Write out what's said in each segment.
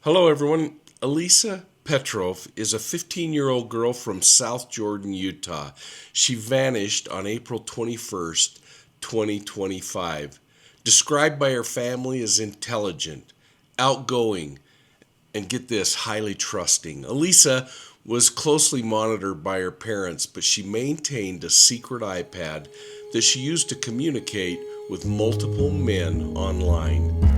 Hello, everyone. Alisa Petrov is a 15-year-old girl from South Jordan, Utah. She vanished on April 21st, 2025. Described by her family as intelligent, outgoing, and get this, highly trusting. Alisa was closely monitored by her parents, but she maintained a secret iPad that she used to communicate with multiple men online.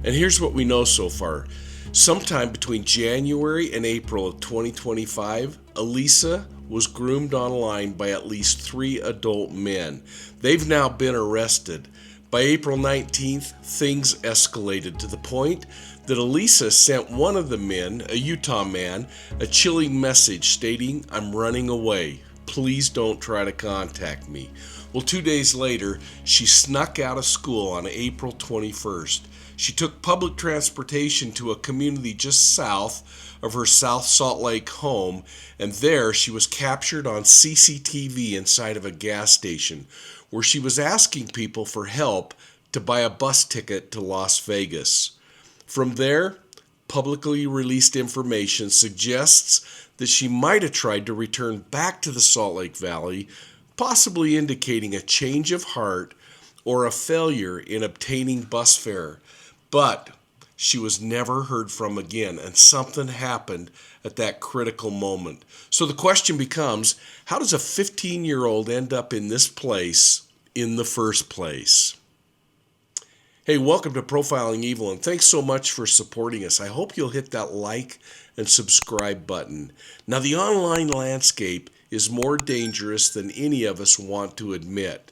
And here's what we know so far. Sometime between January and April of 2025, Alisa was groomed online by at least three adult men. They've now been arrested. By April 19th, things escalated to the point that Alisa sent one of the men, a Utah man, a chilling message stating, "I'm running away. Please don't try to contact me." Well, 2 days later, she snuck out of school on April 21st. She took public transportation to a community just south of her South Salt Lake home, and there she was captured on CCTV inside of a gas station where she was asking people for help to buy a bus ticket to Las Vegas. From there, publicly released information suggests that she might have tried to return back to the Salt Lake Valley, possibly indicating a change of heart or a failure in obtaining bus fare. But she was never heard from again, and something happened at that critical moment. So the question becomes, how does a 15-year-old end up in this place in the first place? Hey, welcome to Profiling Evil, and thanks so much for supporting us. I hope you'll hit that like and subscribe button. Now, the online landscape is more dangerous than any of us want to admit.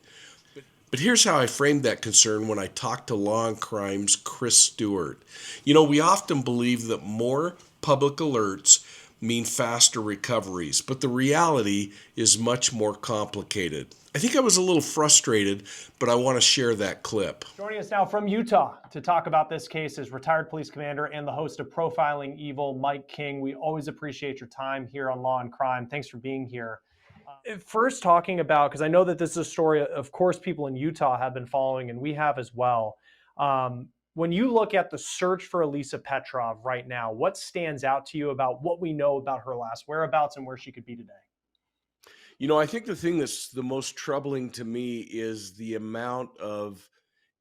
But here's how I framed that concern when I talked to Law and Crime's Chris Stewart. We often believe that more public alerts mean faster recoveries, but the reality is much more complicated. I think I was a little frustrated, but I want to share that clip. Joining us now from Utah to talk about this case is retired police commander and the host of Profiling Evil, Mike King. We always appreciate your time here on Law and Crime. Thanks for being here. First, talking about, because I know that this is a story, of course, people in Utah have been following, and we have as well. When you look at the search for Alisa Petrov right now, what stands out to you about what we know about her last whereabouts and where she could be today? I think the thing that's the most troubling to me is the amount of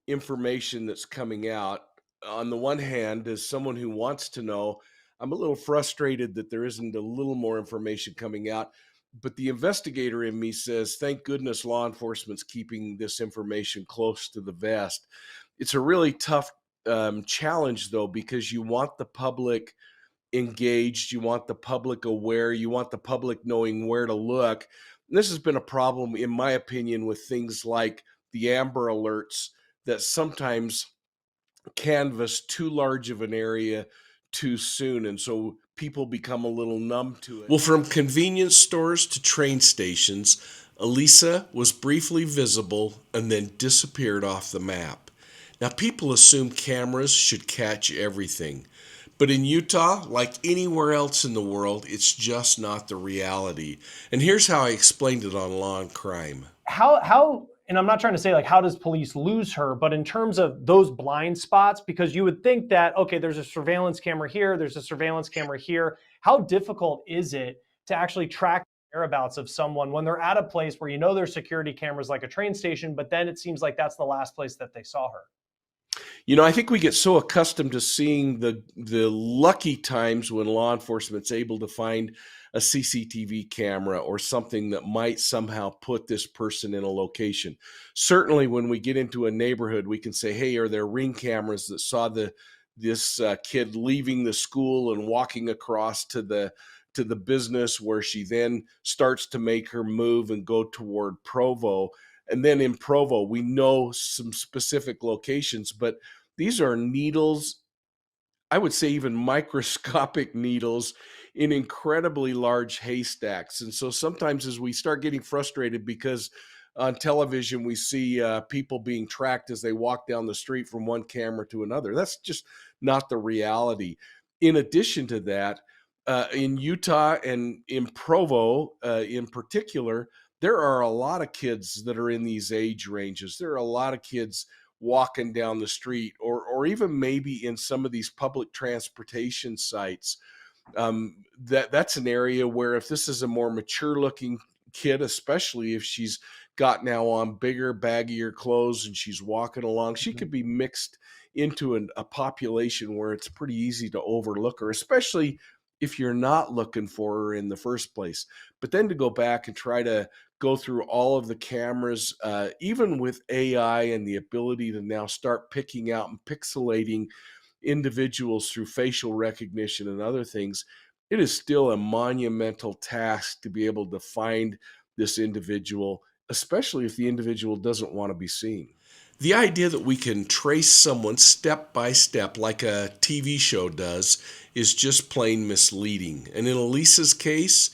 information that's coming out. On the one hand, as someone who wants to know, I'm a little frustrated that there isn't a little more information coming out. But the investigator in me says, thank goodness law enforcement's keeping this information close to the vest. It's a really tough challenge, though, because you want the public engaged, you want the public aware, you want the public knowing where to look. And this has been a problem, in my opinion, with things like the Amber Alerts that sometimes canvas too large of an area too soon. And so people become a little numb to it. Well, from convenience stores to train stations, Alisa was briefly visible and then disappeared off the map. Now, people assume cameras should catch everything. But in Utah, like anywhere else in the world, it's just not the reality. And here's how I explained it on Law and Crime. How and I'm not trying to say like how does police lose her, but in terms of those blind spots, because you would think that, okay, there's a surveillance camera here, there's a surveillance camera here. How difficult is it to actually track the whereabouts of someone when they're at a place where there's security cameras like a train station, but then it seems like that's the last place that they saw her? I think we get so accustomed to seeing the lucky times when law enforcement's able to find a CCTV camera or something that might somehow put this person in a location. Certainly when we get into a neighborhood, we can say, hey, are there ring cameras that saw this kid leaving the school and walking across to the business where she then starts to make her move and go toward Provo. And then in Provo, we know some specific locations, but these are needles, I would say even microscopic needles in incredibly large haystacks. And so sometimes as we start getting frustrated because on television we see people being tracked as they walk down the street from one camera to another, that's just not the reality. In addition to that, in Utah and in Provo in particular, there are a lot of kids that are in these age ranges. There are a lot of kids walking down the street, or even maybe in some of these public transportation sites. That's an area where if this is a more mature looking kid, especially if she's got now on bigger, baggier clothes and she's walking along, she could be mixed into a population where it's pretty easy to overlook her, especially if you're not looking for her in the first place. But then to go back and try to go through all of the cameras, even with AI and the ability to now start picking out and pixelating individuals through facial recognition and other things, it is still a monumental task to be able to find this individual, especially if the individual doesn't want to be seen. The idea that we can trace someone step by step like a TV show does is just plain misleading. And in Alisa's case,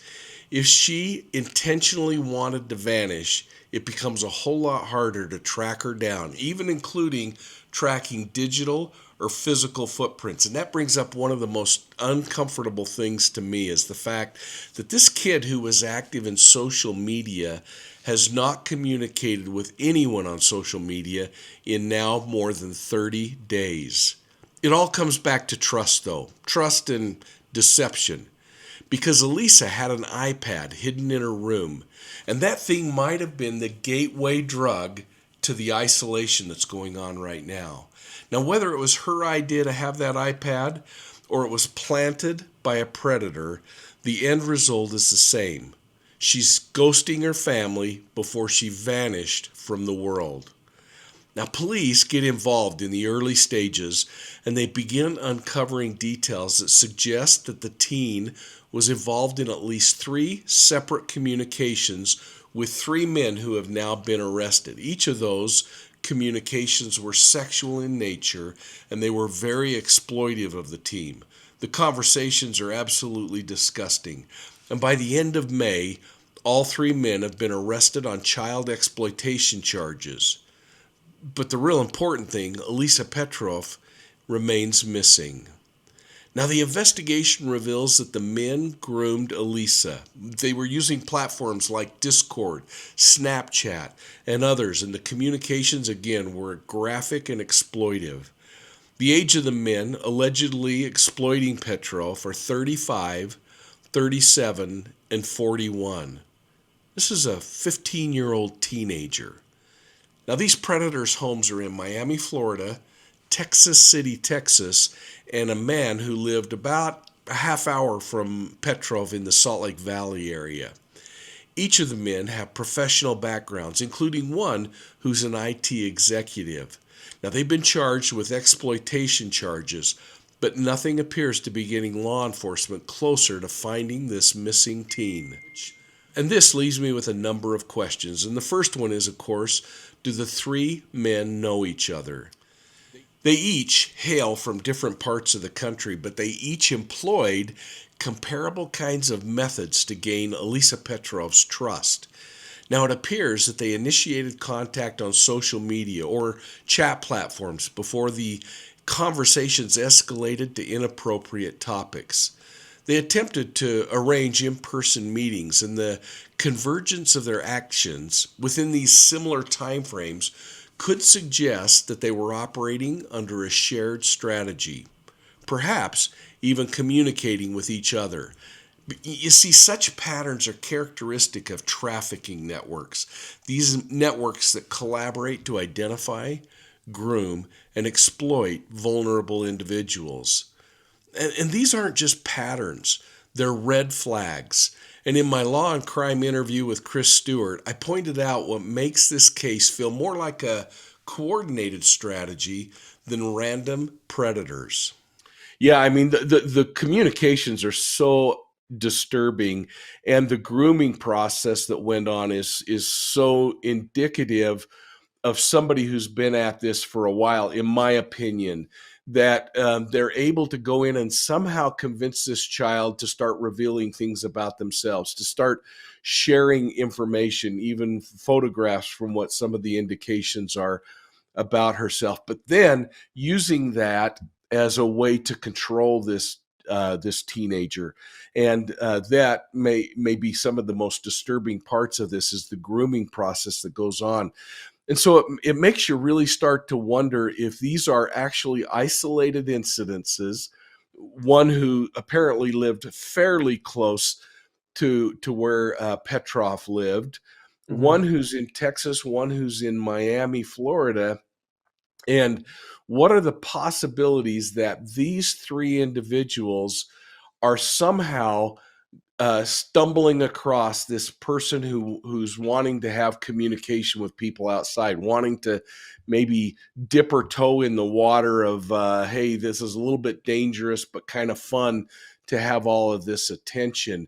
if she intentionally wanted to vanish, it becomes a whole lot harder to track her down, even including tracking digital or physical footprints. And that brings up one of the most uncomfortable things to me, is the fact that this kid who was active in social media has not communicated with anyone on social media in now more than 30 days. It all comes back to trust, though. Trust and deception. Because Alisa had an iPad hidden in her room, and that thing might have been the gateway drug to the isolation that's going on right now. Now, whether it was her idea to have that iPad or it was planted by a predator, the end result is the same. She's ghosting her family before she vanished from the world. Now, police get involved in the early stages, and they begin uncovering details that suggest that the teen was involved in at least 3 separate communications with 3 men who have now been arrested. Each of those communications were sexual in nature, and they were very exploitive of the teen. The conversations are absolutely disgusting. And by the end of May, all 3 men have been arrested on child exploitation charges. But the real important thing, Alisa Petrov remains missing. Now, the investigation reveals that the men groomed Alisa. They were using platforms like Discord, Snapchat, and others, and the communications, again, were graphic and exploitive. The age of the men allegedly exploiting Petrov are 35, 37, and 41. This is a 15-year-old teenager. Now, these predators' homes are in Miami, Florida, Texas City, Texas, and a man who lived about a half hour from Petrov in the Salt Lake Valley area. Each of the men have professional backgrounds, including one who's an IT executive. Now, they've been charged with exploitation charges, but nothing appears to be getting law enforcement closer to finding this missing teen. And this leaves me with a number of questions. And the first one is, of course, do the 3 men know each other? They each hail from different parts of the country, but they each employed comparable kinds of methods to gain Alisa Petrov's trust. Now, it appears that they initiated contact on social media or chat platforms before the conversations escalated to inappropriate topics. They attempted to arrange in-person meetings, and the convergence of their actions within these similar timeframes could suggest that they were operating under a shared strategy, perhaps even communicating with each other. You see, such patterns are characteristic of trafficking networks. These networks that collaborate to identify, groom, and exploit vulnerable individuals. And these aren't just patterns, they're red flags. And in my Law and Crime interview with Chris Stewart, I pointed out what makes this case feel more like a coordinated strategy than random predators. Yeah, I mean, the communications are so disturbing, and the grooming process that went on is so indicative of somebody who's been at this for a while, in my opinion. that they're able to go in and somehow convince this child to start revealing things about themselves, to start sharing information, even photographs from what some of the indications are about herself, but then using that as a way to control this teenager. And that may be some of the most disturbing parts of this, is the grooming process that goes on. And so it makes you really start to wonder if these are actually isolated incidences. One who apparently lived fairly close to where Petrov lived, one who's in Texas, one who's in Miami, Florida. And what are the possibilities that these three individuals are somehow stumbling across this person who's wanting to have communication with people outside, wanting to maybe dip her toe in the water of, hey, this is a little bit dangerous, but kind of fun to have all of this attention.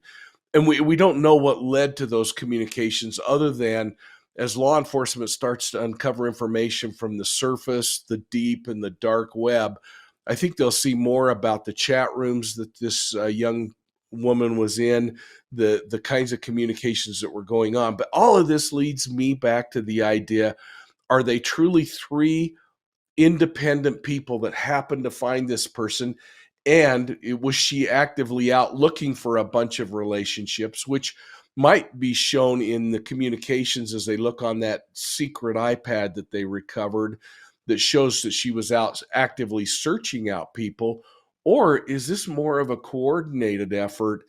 And we don't know what led to those communications, other than as law enforcement starts to uncover information from the surface, the deep, and the dark web. I think they'll see more about the chat rooms that this young woman was in, the kinds of communications that were going on. But all of this leads me back to the idea, are they truly three independent people that happened to find this person? And was she actively out looking for a bunch of relationships, which might be shown in the communications as they look on that secret iPad that they recovered, that shows that she was out actively searching out people? Or is this more of a coordinated effort,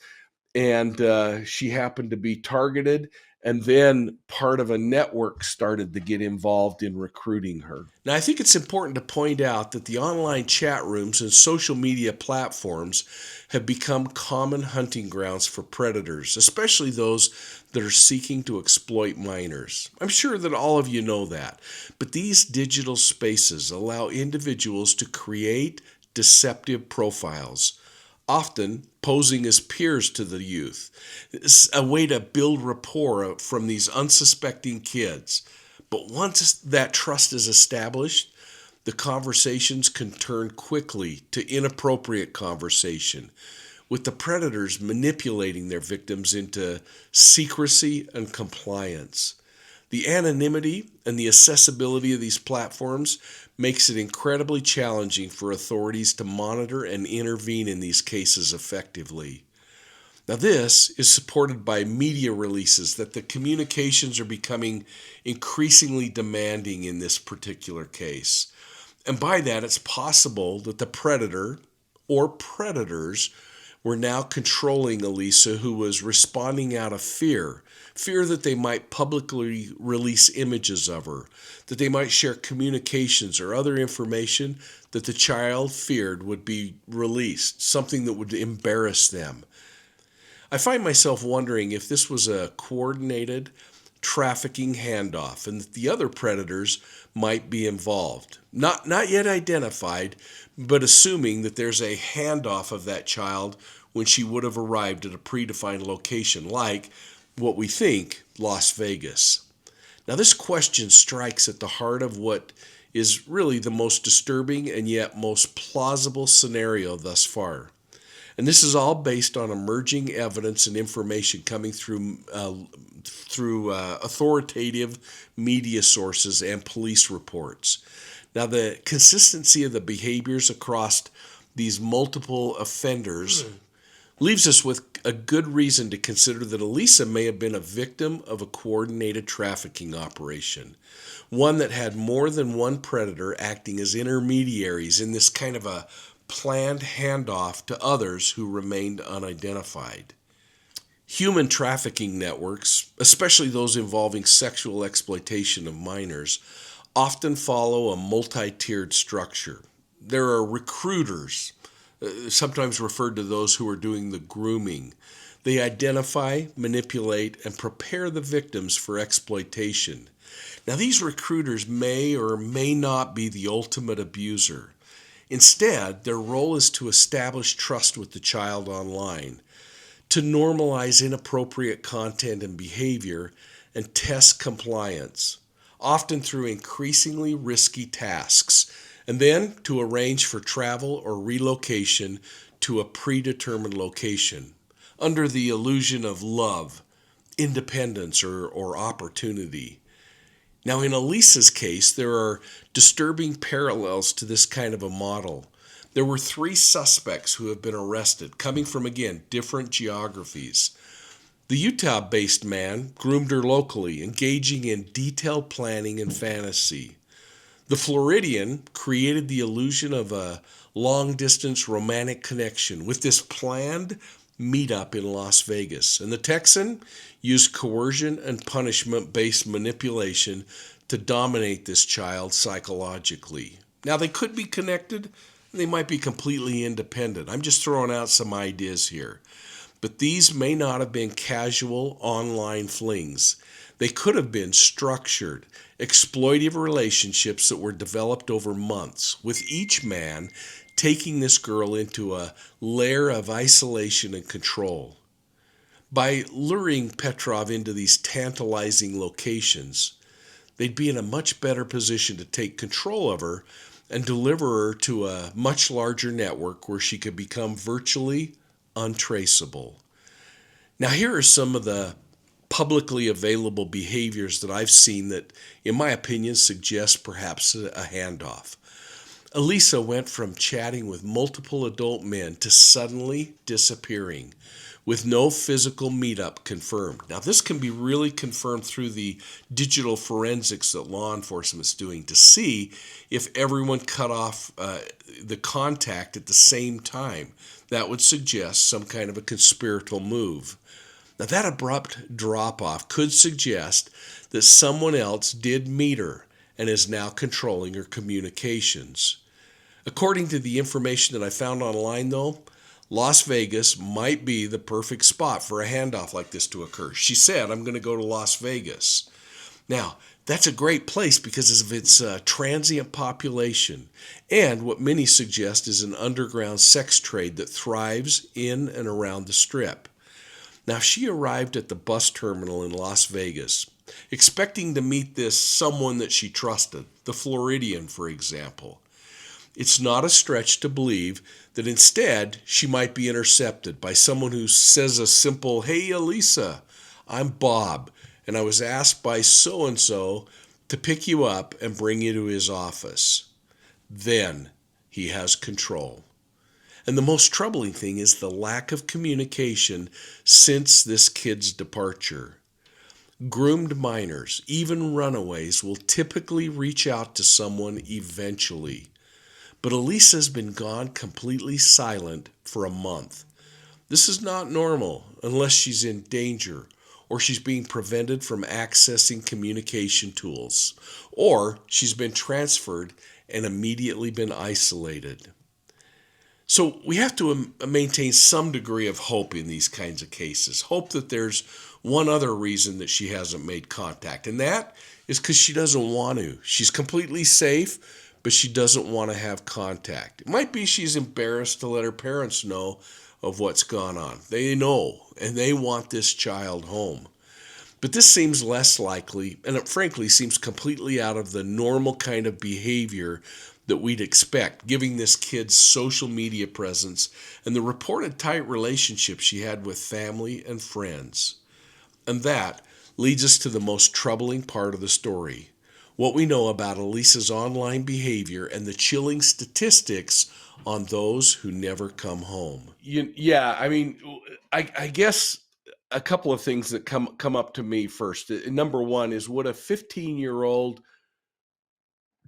and she happened to be targeted, and then part of a network started to get involved in recruiting her? Now, I think it's important to point out that the online chat rooms and social media platforms have become common hunting grounds for predators, especially those that are seeking to exploit minors. I'm sure that all of you know that, but these digital spaces allow individuals to create deceptive profiles, often posing as peers to the youth. It's a way to build rapport from these unsuspecting kids. But once that trust is established, the conversations can turn quickly to inappropriate conversation, with the predators manipulating their victims into secrecy and compliance. The anonymity and the accessibility of these platforms makes it incredibly challenging for authorities to monitor and intervene in these cases effectively. Now, this is supported by media releases that the communications are becoming increasingly demanding in this particular case. And by that, it's possible that the predator or predators were now controlling Alisa, who was responding out of fear that they might publicly release images of her, that they might share communications or other information that the child feared would be released, something that would embarrass them. I find myself wondering if this was a coordinated trafficking handoff and that the other predators might be involved. Not yet identified, but assuming that there's a handoff of that child when she would have arrived at a predefined location, like what we think Las Vegas. Now, this question strikes at the heart of what is really the most disturbing and yet most plausible scenario thus far. And this is all based on emerging evidence and information coming through authoritative media sources and police reports. Now, the consistency of the behaviors across these multiple offenders leaves us with a good reason to consider that Alisa may have been a victim of a coordinated trafficking operation, one that had more than one predator acting as intermediaries in this kind of a planned handoff to others who remained unidentified. Human trafficking networks, especially those involving sexual exploitation of minors, often follow a multi-tiered structure. There are recruiters, sometimes referred to those who are doing the grooming. They identify, manipulate, and prepare the victims for exploitation. Now, these recruiters may or may not be the ultimate abuser. Instead, their role is to establish trust with the child online, to normalize inappropriate content and behavior, and test compliance, often through increasingly risky tasks and then to arrange for travel or relocation to a predetermined location under the illusion of love, independence, or opportunity. Now, in Alisa's case, there are disturbing parallels to this kind of a model. There were three suspects who have been arrested, coming from, again, different geographies. The Utah based man groomed her locally, engaging in detailed planning and fantasy. The Floridian created the illusion of a long distance romantic connection with this planned meetup in Las Vegas. And the Texan used coercion and punishment based manipulation to dominate this child psychologically. Now, they could be connected, they might be completely independent. I'm just throwing out some ideas here. But these may not have been casual online flings. They could have been structured, exploitive relationships that were developed over months, with each man taking this girl into a layer of isolation and control. By luring Petrov into these tantalizing locations, they'd be in a much better position to take control of her and deliver her to a much larger network where she could become virtually untraceable. Now, here are some of the publicly available behaviors that I've seen that, in my opinion, suggest perhaps a handoff. Alisa went from chatting with multiple adult men to suddenly disappearing with no physical meetup confirmed. Now, this can be really confirmed through the digital forensics that law enforcement is doing to see if everyone cut off the contact at the same time. That would suggest some kind of a conspiratorial move. Now, that abrupt drop-off could suggest that someone else did meet her and is now controlling her communications. According to the information that I found online, though, Las Vegas might be the perfect spot for a handoff like this to occur. She said, I'm going to go to Las Vegas. Now, that's a great place because of its transient population and what many suggest is an underground sex trade that thrives in and around the Strip. Now, she arrived at the bus terminal in Las Vegas, expecting to meet this someone that she trusted, the Floridian, for example. It's not a stretch to believe that instead she might be intercepted by someone who says a simple, "Hey, Alisa, I'm Bob, and I was asked by so-and-so to pick you up and bring you to his office." Then he has control. And the most troubling thing is the lack of communication since this kid's departure. Groomed minors, even runaways, will typically reach out to someone eventually. But Alisa's been gone completely silent for a month. This is not normal unless she's in danger or she's being prevented from accessing communication tools or she's been transferred and immediately been isolated. So we have to maintain some degree of hope in these kinds of cases. Hope that there's one other reason that she hasn't made contact, and that is because she doesn't want to. She's completely safe, but she doesn't want to have contact. It might be she's embarrassed to let her parents know of what's gone on. They know, and they want this child home. But this seems less likely, and it frankly seems completely out of the normal kind of behavior that we'd expect, given this kid's social media presence and the reported tight relationship she had with family and friends. And that leads us to the most troubling part of the story, what we know about Alisa's online behavior and the chilling statistics on those who never come home. I guess a couple of things that come up to me first. Number one is, would a 15-year-old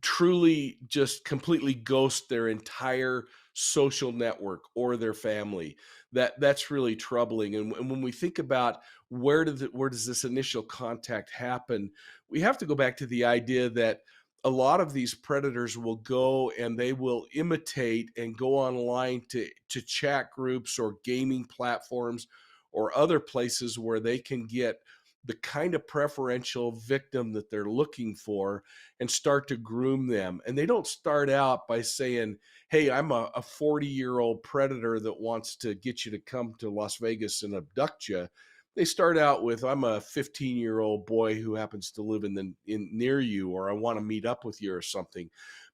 truly just completely ghost their entire social network or their family? That's really troubling. And when we think about where does this initial contact happen, we have to go back to the idea that a lot of these predators will go and they will imitate and go online to chat groups or gaming platforms or other places where they can get the kind of preferential victim that they're looking for and start to groom them. And they don't start out by saying, "Hey, I'm a 40-year-old predator that wants to get you to come to Las Vegas and abduct you." They start out with, "I'm a 15-year-old boy who happens to live in near you, or I want to meet up with you," or something.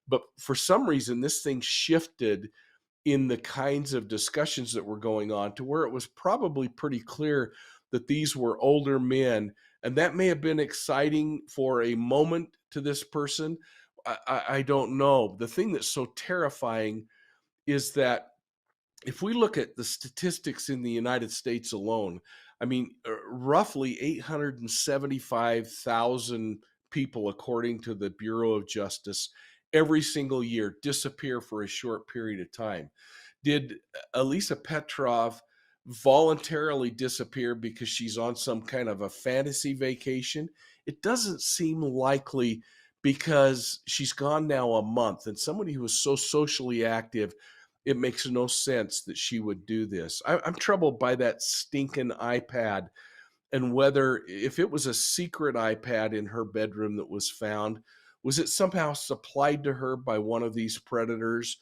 But for some reason, this thing shifted in the kinds of discussions that were going on to where it was probably pretty clear that these were older men. And that may have been exciting for a moment to this person. I don't know. The thing that's so terrifying is that if we look at the statistics in the United States alone, I mean, roughly 875,000 people, according to the Bureau of Justice, every single year disappear for a short period of time. Did Alisa Petrov voluntarily disappear because she's on some kind of a fantasy vacation? It doesn't seem likely because she's gone now a month, and somebody who was so socially active, it makes no sense that she would do this. I'm troubled by that stinking iPad and whether, if it was a secret iPad in her bedroom that was found, was it somehow supplied to her by one of these predators,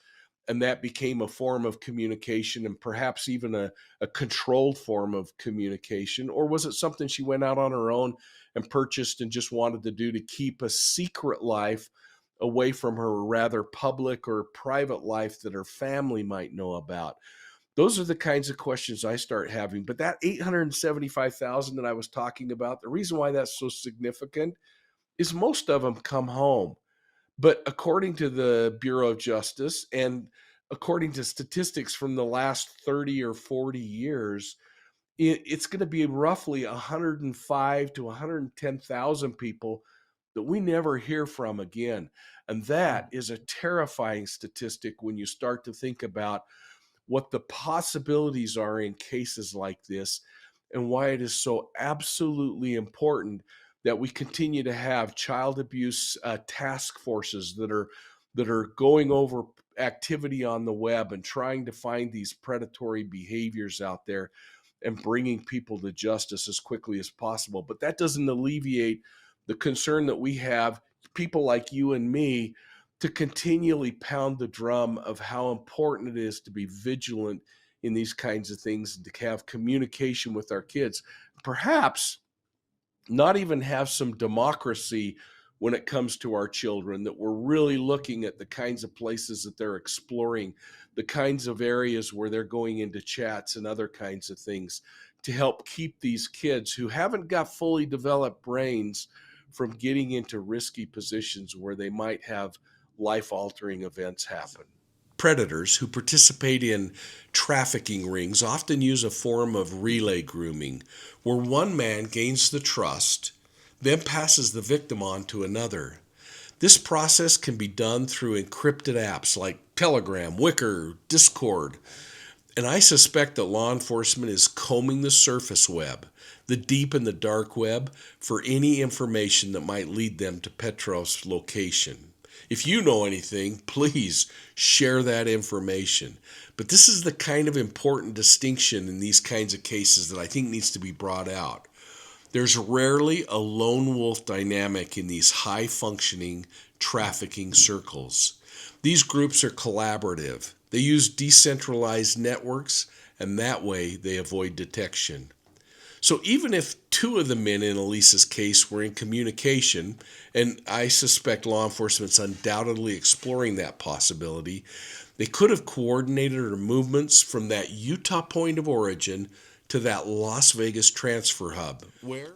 and that became a form of communication and perhaps even a controlled form of communication? Or was it something she went out on her own and purchased and just wanted to do to keep a secret life away from her rather public or private life that her family might know about? Those are the kinds of questions I start having. But that 875,000 that I was talking about, the reason why that's so significant is most of them come home. But according to the Bureau of Justice and according to statistics from the last 30 or 40 years, it's going to be roughly 105 to 110,000 people that we never hear from again. And that is a terrifying statistic when you start to think about what the possibilities are in cases like this, and why it is so absolutely important that we continue to have child abuse task forces that are going over activity on the web and trying to find these predatory behaviors out there and bringing people to justice as quickly as possible. But that doesn't alleviate the concern that we have, people like you and me, to continually pound the drum of how important it is to be vigilant in these kinds of things and to have communication with our kids. Perhaps not even have some democracy when it comes to our children, that we're really looking at the kinds of places that they're exploring, the kinds of areas where they're going into chats and other kinds of things to help keep these kids who haven't got fully developed brains from getting into risky positions where they might have life-altering events happen. Predators who participate in trafficking rings often use a form of relay grooming, where one man gains the trust, then passes the victim on to another. This process can be done through encrypted apps like Telegram, Wicker, Discord, and I suspect that law enforcement is combing the surface web, the deep and the dark web, for any information that might lead them to Petrov's location. If you know anything, please share that information. But this is the kind of important distinction in these kinds of cases that I think needs to be brought out. There's rarely a lone wolf dynamic in these high-functioning trafficking circles. These groups are collaborative. They use decentralized networks, and that way they avoid detection. So even if two of the men in Alisa's case were in communication, and I suspect law enforcement's undoubtedly exploring that possibility, they could have coordinated her movements from that Utah point of origin to that Las Vegas transfer hub,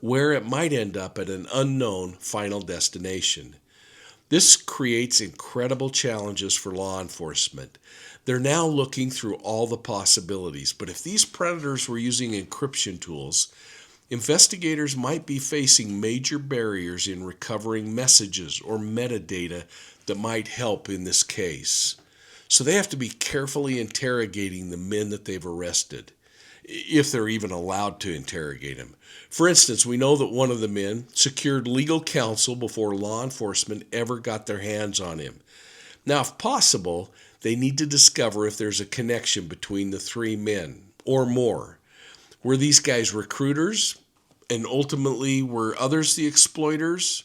where it might end up at an unknown final destination. This creates incredible challenges for law enforcement. They're now looking through all the possibilities, but if these predators were using encryption tools, investigators might be facing major barriers in recovering messages or metadata that might help in this case. So they have to be carefully interrogating the men that they've arrested, if they're even allowed to interrogate him. For instance, we know that one of the men secured legal counsel before law enforcement ever got their hands on him. Now, if possible, they need to discover if there's a connection between the three men or more. Were these guys recruiters, and ultimately were others the exploiters?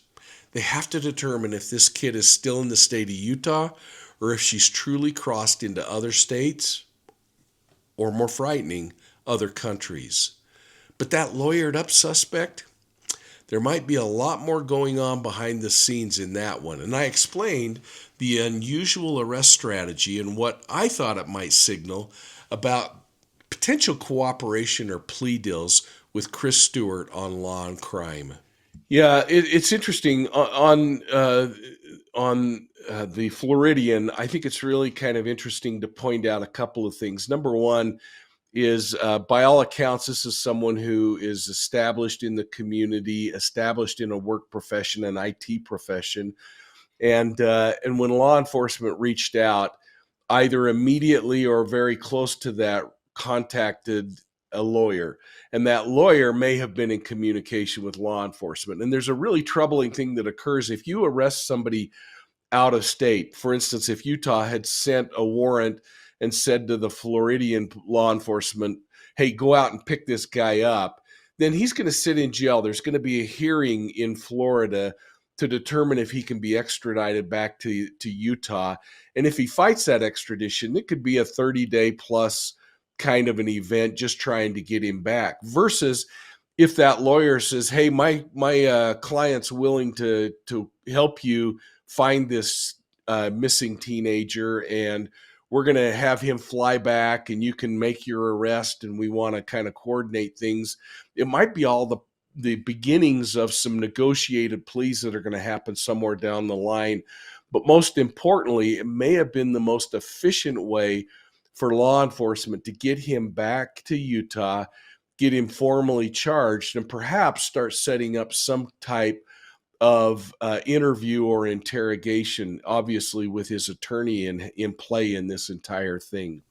They have to determine if this kid is still in the state of Utah or if she's truly crossed into other states, or more frightening, other countries. But that lawyered up suspect, There might be a lot more going on behind the scenes in that one. And I explained the unusual arrest strategy and what I thought it might signal about potential cooperation or plea deals with Chris Stewart on Law and Crime. Yeah, it's interesting on the Floridian. I think it's really kind of interesting to point out a couple of things. Number one is, by all accounts, this is someone who is established in the community, established in a work profession, an IT profession, and when law enforcement reached out, either immediately or very close to that, contacted a lawyer. And that lawyer may have been in communication with law enforcement. And there's a really troubling thing that occurs if you arrest somebody out of state. For instance, if Utah had sent a warrant and said to the Floridian law enforcement, hey, go out and pick this guy up, then he's going to sit in jail. There's going to be a hearing in Florida to determine if he can be extradited back to Utah. And if he fights that extradition, it could be a 30-day plus kind of an event just trying to get him back. Versus if that lawyer says, hey, my client's willing to help you find this missing teenager, and we're going to have him fly back and you can make your arrest, and we want to kind of coordinate things. It might be all the beginnings of some negotiated pleas that are going to happen somewhere down the line. But most importantly, it may have been the most efficient way for law enforcement to get him back to Utah, get him formally charged, and perhaps start setting up some type of interview or interrogation, obviously with his attorney in play in this entire thing.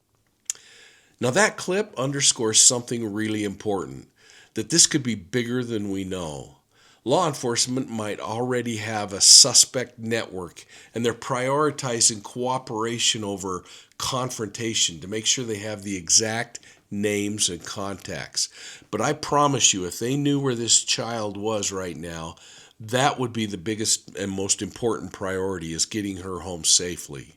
Now that clip underscores something really important, that this could be bigger than we know. Law enforcement might already have a suspect network, and they're prioritizing cooperation over confrontation to make sure they have the exact names and contacts. But I promise you, if they knew where this child was right now, that would be the biggest and most important priority, is getting her home safely.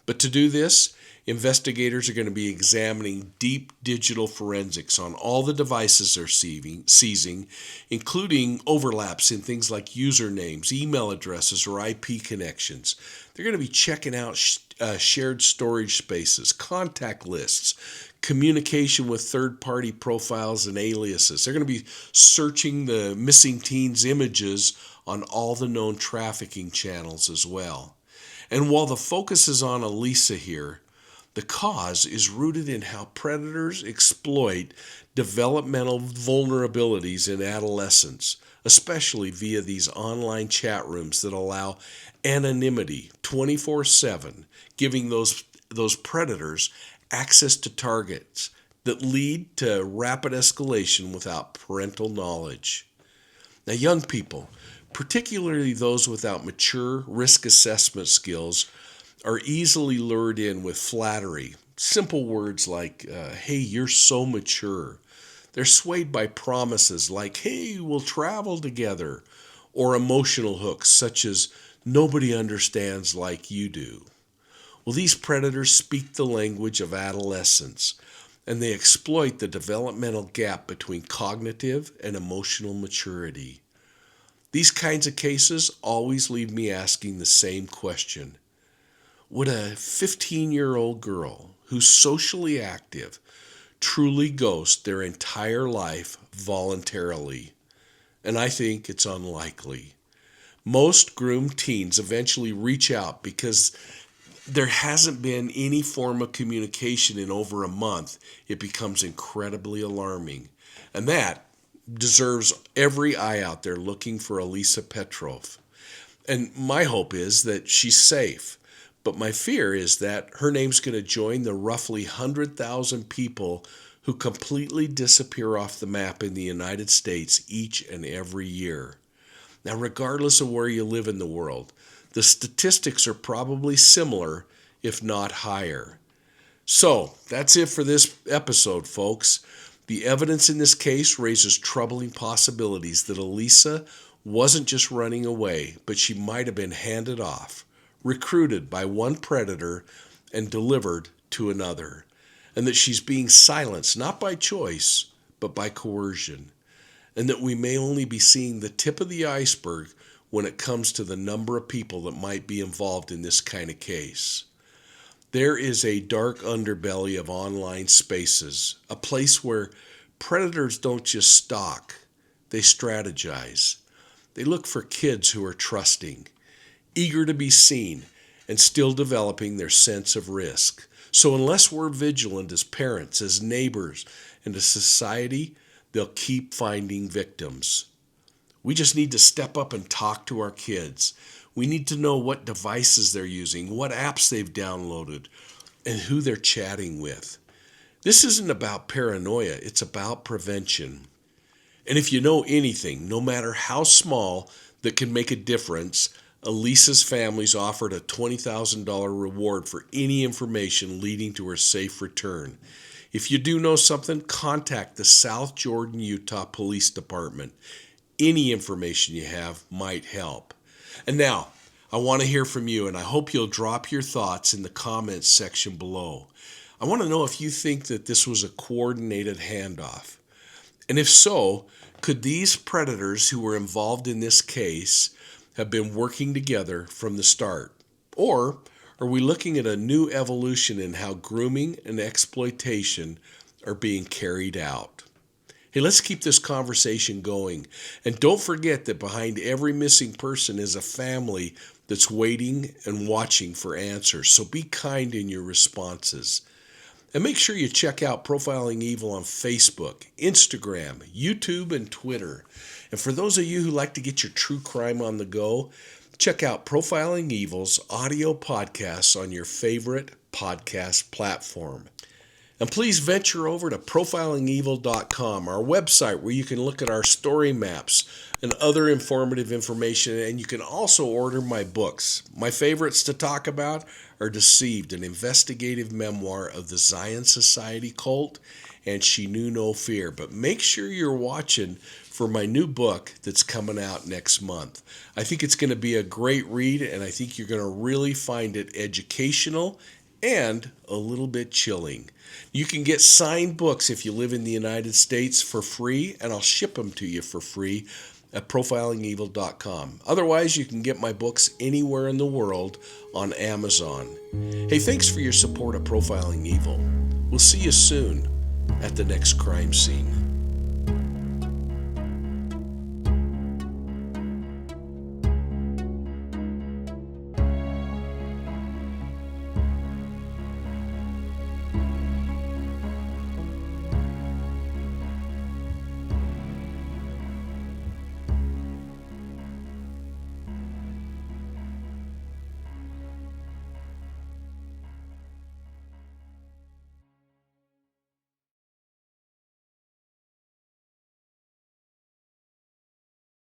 But to do this, investigators are going to be examining deep digital forensics on all the devices they're seizing, including overlaps in things like usernames, email addresses, or IP connections. They're going to be checking out shared storage spaces, contact lists, communication with third-party profiles and aliases. They're going to be searching the missing teen's images on all the known trafficking channels as well. And while the focus is on Alisa here, the cause is rooted in how predators exploit developmental vulnerabilities in adolescence, especially via these online chat rooms that allow anonymity 24/7, giving those predators access to targets that lead to rapid escalation without parental knowledge. Now, young people, particularly those without mature risk assessment skills, are easily lured in with flattery. Simple words like, hey, you're so mature. They're swayed by promises like, hey, we'll travel together, or emotional hooks such as, nobody understands like you do. Well, these predators speak the language of adolescence, and they exploit the developmental gap between cognitive and emotional maturity. These kinds of cases always leave me asking the same question. Would a 15-year-old girl who's socially active truly ghost their entire life voluntarily? And I think it's unlikely. Most groomed teens eventually reach out because there hasn't been any form of communication in over a month. It becomes incredibly alarming. And that deserves every eye out there looking for Alisa Petrov. And my hope is that she's safe. But my fear is that her name's going to join the roughly 100,000 people who completely disappear off the map in the United States each and every year. Now, regardless of where you live in the world, the statistics are probably similar, if not higher. So, that's it for this episode, folks. The evidence in this case raises troubling possibilities that Alisa wasn't just running away, but she might have been handed off, recruited by one predator, and delivered to another, and that she's being silenced not by choice, but by coercion. and that we may only be seeing the tip of the iceberg when it comes to the number of people that might be involved in this kind of case. There is a dark underbelly of online spaces, a place where predators don't just stalk, they strategize. They look for kids who are trusting, eager to be seen, and still developing their sense of risk. So unless we're vigilant as parents, as neighbors, and as society, they'll keep finding victims. We just need to step up and talk to our kids. We need to know what devices they're using, what apps they've downloaded, and who they're chatting with. This isn't about paranoia, it's about prevention. And if you know anything, no matter how small, that can make a difference, Alisa's family's offered a $20,000 reward for any information leading to her safe return. If you do know something, contact the South Jordan, Utah Police Department. Any information you have might help. And now, I want to hear from you, and I hope you'll drop your thoughts in the comments section below. I want to know if you think that this was a coordinated handoff. And if so, could these predators who were involved in this case have been working together from the start? Or are we looking at a new evolution in how grooming and exploitation are being carried out? Hey, let's keep this conversation going. And don't forget that behind every missing person is a family that's waiting and watching for answers. So be kind in your responses. And make sure you check out Profiling Evil on Facebook, Instagram, YouTube, and Twitter. And for those of you who like to get your true crime on the go, check out Profiling Evil's audio podcasts on your favorite podcast platform. And please venture over to ProfilingEvil.com, our website where you can look at our story maps and other informative information. And you can also order my books. My favorites to talk about are Deceived, an investigative memoir of the Zion Society cult, and She Knew No Fear. But make sure you're watching for my new book that's coming out next month. I think it's going to be a great read, and I think you're going to really find it educational and a little bit chilling. You can get signed books if you live in the United States for free, and I'll ship them to you for free at ProfilingEvil.com. Otherwise, you can get my books anywhere in the world on Amazon. Hey, thanks for your support of Profiling Evil. We'll see you soon at the next crime scene.